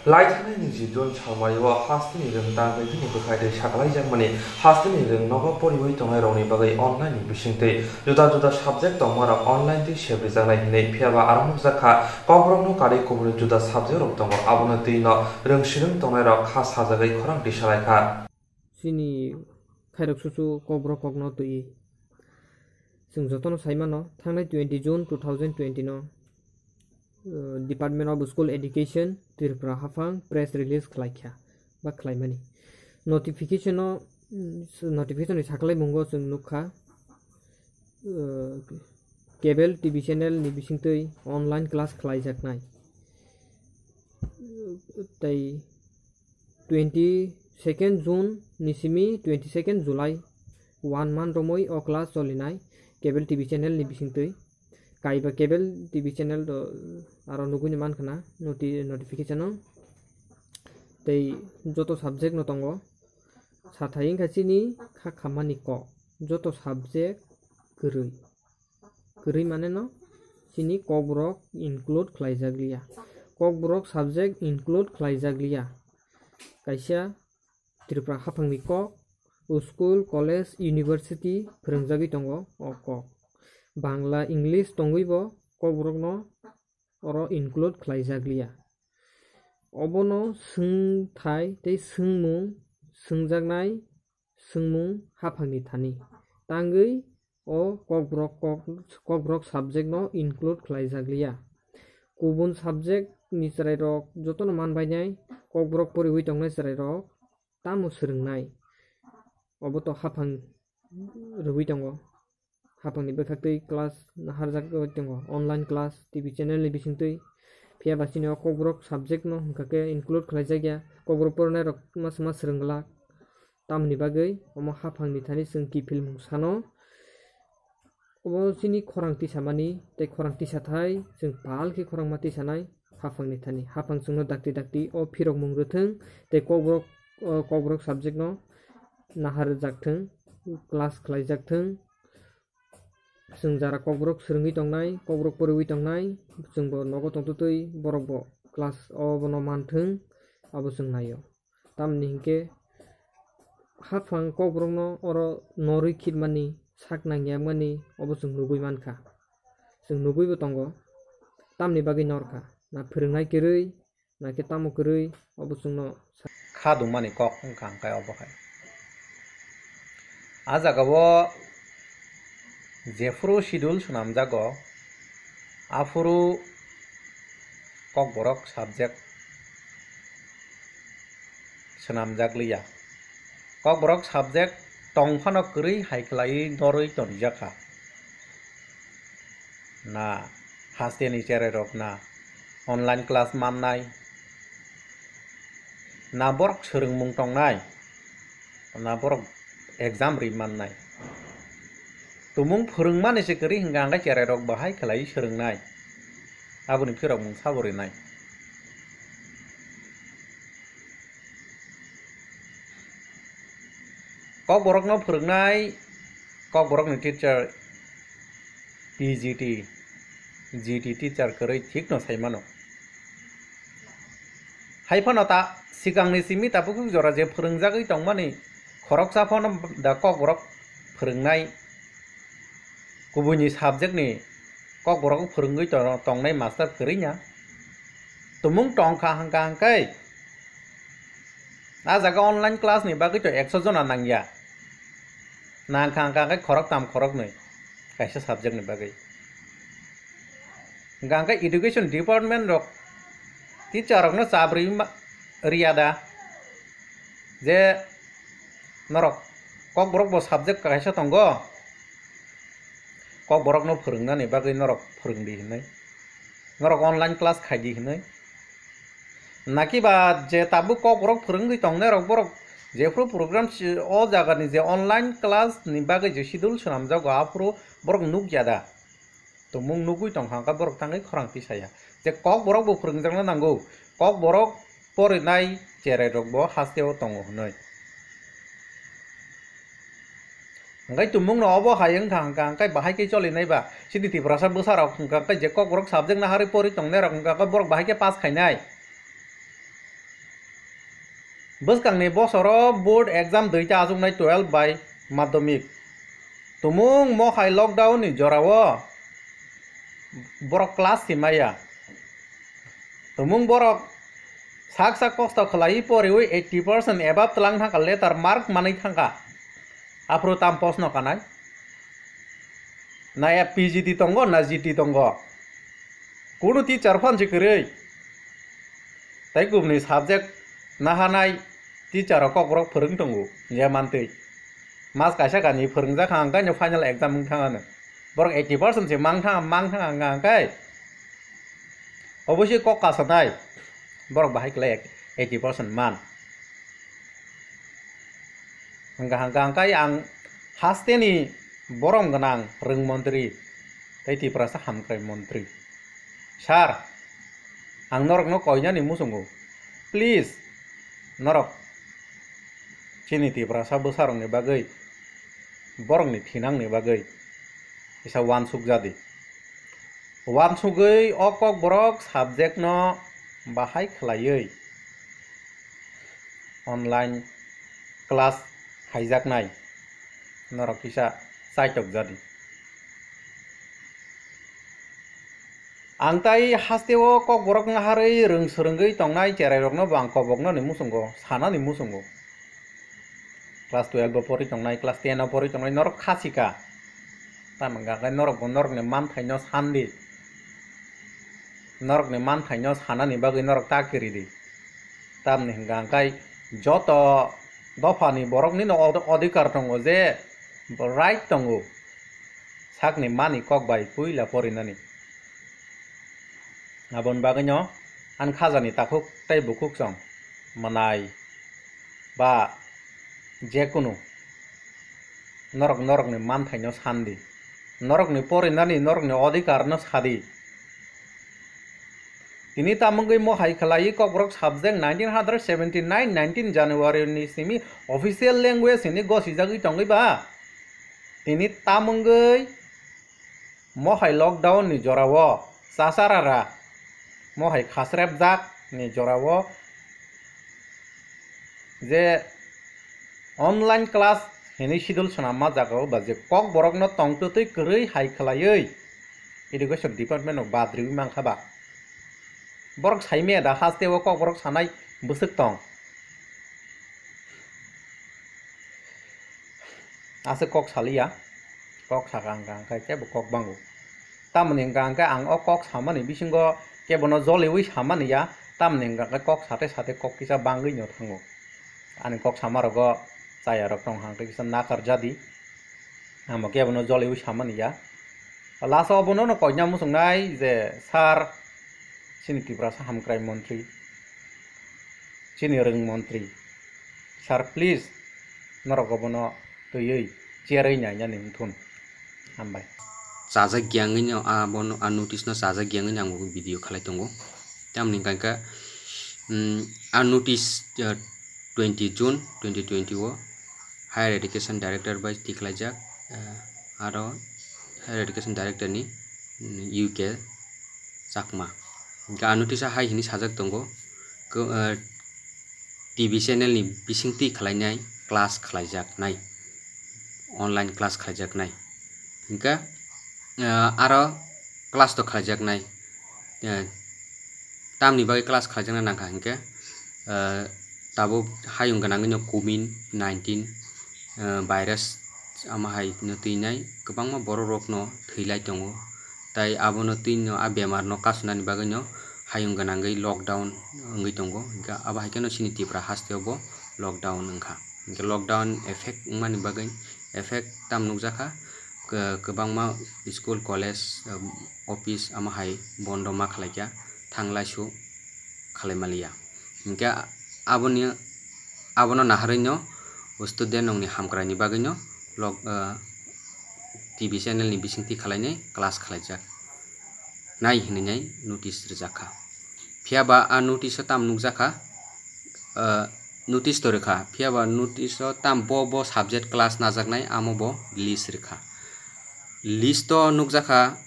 लाइथानाय निजिजन सालमायो हास्तिनि रों दागैनि बोखायदे साखलायजों माने हास्तिनि रों नगा परिबोई तंनाय रौनि बागै अनलाइन बिसिंते जुदा जुदा साबजेक्ट दंमारा अनलाइन ति शेब्रे जानाय हिनै फियाबा आराम जाखा कब्रनो कारे कब्र जुदा साबजेक्ट रक दंग आबुनो दैन रोंसिरों तंनाय रक खास हाजागै खरां दिसालायखा सिनि खायरक सुसु कब्र कगनो तुई जों जतन साइमानो थांनाय 20 जुन 2020 नो department of school education Tripura हाफां प्रेस रिलीज खलाइखा बा खलाइमानि नोटिफिकेशन साखलाय मुंगो जों नुखा केबल टीवी चैनल नि बिसिंतै ऑनलाइन क्लास खलाइजाकनाय तै 22 जून निसिमी 22 जुलाई 1 month रमय ओ क्लास चलिनाय केबल टीवी चैनल नि बिसिंतै काइबा केबल टीवी चैनल तो आरो नुगुनि मानखना नोटिफिकेशन तै जतो सब्जेक्ट न तंगो साथायिं खासिनि खा खामानि क जतो सब्जेक्ट गरै माने न सिनि कब्रक इनक्लूड खलाइजागलिया कब्रक सब्जेक्ट इनक्लूड खलाइजागलिया काइसा त्रिपुरा हाफांनि क स्कूल कॉलेज यूनिवर्सिटी फोरोंजागि तंगो अ क बांला इंग्लिश तंगैबो कब्रक न अरो इनक्लूड खलाइजागलिया अबनो सोंथाय तै सोंमुं सोंजागनाय सोंमुं हाफांनि थानि तांगै अ कब्रक सब्जेक्ट न इनक्लूड खलाइजागलिया गुबुन सब्जेक्ट नि सराय रक जतन मानबायनाय कब्रक परिबै तंनाय सराय रक तामु सोलोंनाय अबतो हाफां रुबै तंगो हाफांनि बेखातै क्लास नाहारजाग तंगो ऑनलाइन क्लास टीवी चैनल नि बिसिंतै फियाबासिनो कब्रक सब्जेक्ट न हंकाके इनक्लूड खलाइजागिया कब्रक परनाय रक मास रोंगला तामनि बागै अमा हाफांनि थानि जों किफिल मुसानो अबो सिनि खरांथि सामानि तै खरांथि साथाय जों पालखि खरांमाति सानाय हाफांनि थानि हाफां जोंनो दाक्ति अ फिरक मुंग्रोथों तै कब्रक सब्जेक्ट न नाहार जागथों क्लास खलाइजागथों जों जारा कब्रक सोलोङै तंनाय कब्रक परिबै तंनाय जोंबो नगो तंतुतै बरकबो क्लास अबनो मानथों आबो जों नायो तामनि हिंके हाफां कब्रक न अरो नरै खिदमानि साक नांगियामानि अबो जों नुगै मानखा जों नुगैबो तंगो तामनि बागै नरखा ना फोरोंनाय केरै ना के तामु केरै अबो जोंनो खादुं माने कक खांखाय अबहाय आजागावो जेफुरु शिड्यूल सुनामजागो आफुरु कक बरक सब्जेक्ट सुनामजागलिया कक बरक सब्जेक्ट तंफानो करै हाइख्लाय नरै तनिजाखा ना हास्तेनि चेरे रक ना ऑनलाइन क्लास माननाय ना बरक सोलोंमुं तंनाय ना बरक एग्जाम रि माननाय तुमुं फोरोंमानिसे करै हिंगा चेरे रक बाहाय खलाय सोलोंनाय आबुनि फिरक मुं साबरिनाय कक बरक न फोरोंनाय कक बरक नि टीचर PGT GT टीचर करै ठीक न साइमानो हाइफानो ता सिगांनि सिमि तापुकु जरा जे फोरोंजागै तंमानि खरक साफानो दा कक बरक फोरोंनाय गुबुननि सब्जेक्ट नि कक बरक फोरोंगै तंनाय मास्टर करिnya तुमुं टंखा हांकै आ जागा ऑनलाइन क्लास नि बागै तो 100 जना नांगिया नांखा हांकै खरक ताम खरक नै कायसा सब्जेक्ट नि बागै गांकै एजुकेशन डिपार्टमेंट रक टीचर रक न साब्रै रियादा जे नरक कक बरक बो सब्जेक्ट कायसा तंगो कक बरक न फोरोंनानै बागै नरक फोरोंदि हिनै नरक ऑनलाइन क्लास खायदि हिनै नाकिबा जे ताबु कक बरक फोरोंगै तंनाय रक बरक जेफ्रु प्रोग्राम ओ जागानि जे ऑनलाइन क्लास नि बागै जे शिड्यूल सुनामजागो आफ्रु बरक नुग्यादा तो मुं नुगै तंखांका बरक थाङै खरांथि साया जे कक बरक बो फोरोंजांनो नांगौ कक बरक परिनाय चेरे रक बो हास्तेव तंगो हनै Ngay tumung no obo hayang kang kai bahai ke choli nai ba sidi ti prasa besar ok kai je kok borok subject na hari pori tong ne rok ka borok bahai ke pas khai nai boskangne bosoro board exam duita ajungnai 12 by madhyamik tumung mo hai lockdown ni jorawo borok class simaya tumung borok sak kosto khlai poriwi 80% above tlang thangka letter mark manai thangka apro tam posno kanai na ya PGT tongo na GT tongo kudu teacher phon jikrei tai gumni subject nahanai teacher kok borok phorung tongo jamantei mas kaisa kani phorung ja khang kai final exam thangana borok 80% se mang thanga ngai obosoi kok kasanai borok bahai klek 80% man hangga kai ang hasteni borom ganang reng menteri tai ti prasa hamkrai menteri sar ang norok no koinya ni musungu please norok chini ti prasa besarong ni bagai borong ni thinang ni bagai isa wan suk jadi wan sugei okok borok subject no bahai khlaiei online class haijaknai norok kisa saitok jadi angtai hasteo kok borok ngaharei reng serengei tongnai cerai rokno bang kobokno ni musungo sana ni musungo class 12 bo pori tongnai class 10 bo pori tongnai norok khasika tamangga kai norok ni man thaino sandi norok ni man thaino sana ni bagui norok takiri di tam ni hangkai joto dofa ni borok ni no odhikar tongo je right tongo sak ni mani kok bai puila porinani abon bagainya an khajani takuk tai bukuk song manai ba jekunu norok ni man thaino sandi norok ni porinani norok ni odhikar no sadi tini tamungui mo hai khlai kok borok subject 1979 19 January ni simi official language ni gosijagui tongui ba tini tamungui mo hai lockdown ni jorawo sasarara mo hai khasrep jak ni jorawo je online class hini schedule sonama jagao ba je kok borok no tongtutui krei hai khlaiei education department of badri mangkhaba borok saime da hasteo kok borok sanai busuk tong ase kok salia kok sakang kai ke kok bangu tamni gangka ang o kok samani bisingo kebono jolewi samani ya tamni gangka kok sate kok kisa bangui nyo thango ani kok samarogo saya rok tong hang kisa nakar jadi amo kebono jolewi samani ya laso bono no konya musungnai je sar sini kiprasa hamkrai menteri sini reng menteri sar please norok bono tuyei cerai nya ning thun hambai saja gyangnya abon notice no saja gyangnya ang video khalai tongo tamni kanka notice 20 June 2020 higher education director by tiklajak aro higher education director ni UK sakma ga notice hai hini sajak tongo TV channel ni bisingti khlainai class khlaijak nai online class khlaijak nai hingga aro class to khlajak nai tamni bagai class khlajak na nangka hingga tabo hayung ganangnya COVID-19 virus ama hai nutinai kebangma boro rokno thilai tongo tai abono tinno a bemar no kasunani bagano hayung ganangai lockdown ngai tongo hingga aba haikeno sini tipra hastebo lockdown ngkha hingga lockdown effect mani bagai effect tam nukjaka kebangma school college office ama hai bondo ma khlaikya thanglaisu khalaimalia hingga abono naharino student nongni hamkrani bagino log TV channel ni bisingti khalainai class khalaijak nai hinai notice rejaka phiaba a notice tam nukjaka notice to rekha phiaba notice tam bo subject class najaknai amobo list rekha list to nukjaka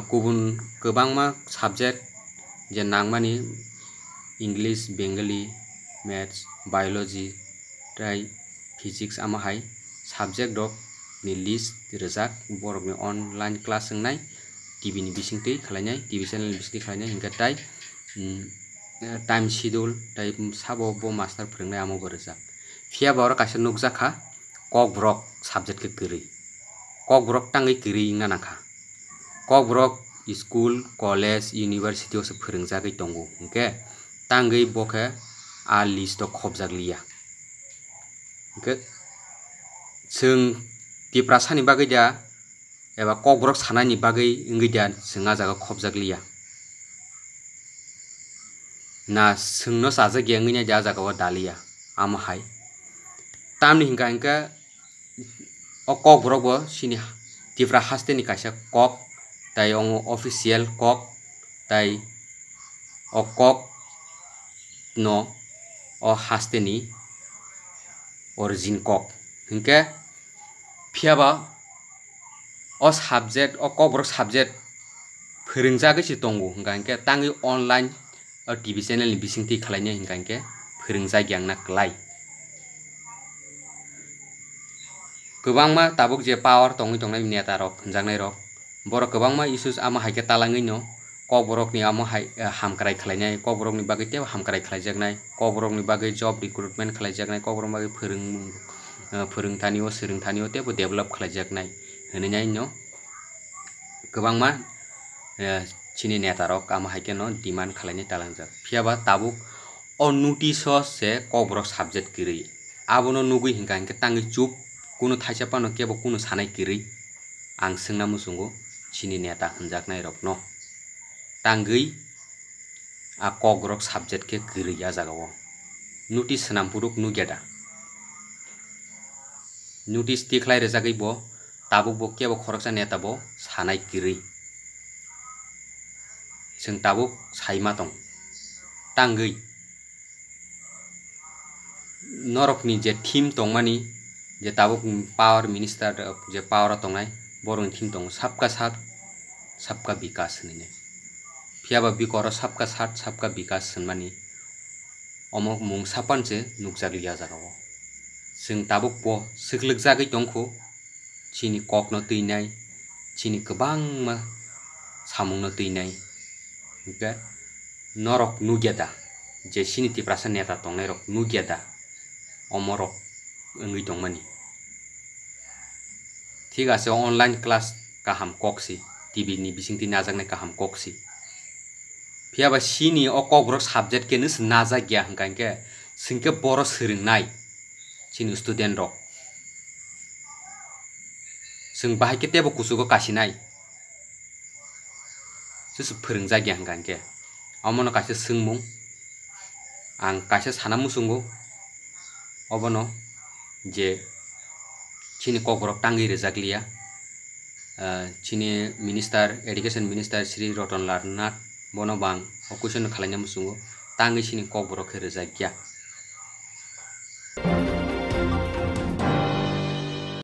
kubun kebangma subject je nangmani English Bengali maths biology trai physics amahai subject rok ni list rejak borok ni online class ngai TV ni bisingtui khlainai TV channel ni bisingtui khlainai hingka tai time schedule tai sabo bo master phringnai amo berjak phia bor kaisa nukjakha kok brok subject ke giri kok brok tangai giri ingna nakha kok brok school college university o se phringjagui tongo hingke tangai bokhe a list o khobjak liya hingke sung tiprasani bagui da eba kok brok sanani bagui ingui da singa jaga khobjak liya na sungno saja gengnya jaga jaga wa dalia amahai tamni hingka o kok brok bo sini tipra haste ni kaisa kok tai ong official kok tai o kok no o haste ni origin kok hingke phiaba o subject o kok brok subject phringjagui si tongo hingka tangi online TV channel ni bisingti khlainai hingka phringjak yang klai kwbangma tabuk je power tongui tongnai neta rok hwnjaknai rok borok kwbangma issues ama haike talangui no kok borok ni ama hai hamkrai khlainai kok borok ni bagui tebo hamkrai khlaijaknai kok borok ni bagui job recruitment khlaijaknai kok borok bagui phorungthanio swrungthanio tebo develop khlaijaknai hwnai no kwbangma chini neta rok ama haike no demand khlainai talangjak phiaba tabuk o notice se kok borok subject kiri abono nugui hingka tangi chup kuno thaisa pano kebo kuno sanai kiri ang sungna musungo chini neta hunjaknai rok no tangui a kok borok subject ke kiri ya jagao notice sanam puruk nugeda notice tikhlai rejagui bo tabuk bo kebo khoroksa neta bo sanai kiri sung tabuk saima tong tangui norok ni je team tongmani je tabuk power minister je power tongnai borong team tong sabka sath sabka bikas hine phiaba bikoro sabka sath sabka bikas sunmani omok mung sapan je nukjak liya jagao sung tabuk bo siklugjagui tongkho chini kok no tuinai chini kwbangma samung no tuinai hingke norok nugeda je sini tiprasa neta tongnai rok nugeda omorok ngui tongmani ঠিক আছে online class কাহাম কক্সি TV ni bisingti najaknai kaham koksi phiaba sini o kokbrok subject ke nus najak gya hangkangke singke boro seringnai sini student rok sing bahai ke tebo kusugo kasinai susu phringjak gya hangkangke amono kaisa singmung ang kaisa sanamu sungo obono je chini kokborok tangi rejakliya chini minister education minister Sri Ratan Lar Nath bono bang o question khlaina musungo tangi chini kokborok rejakya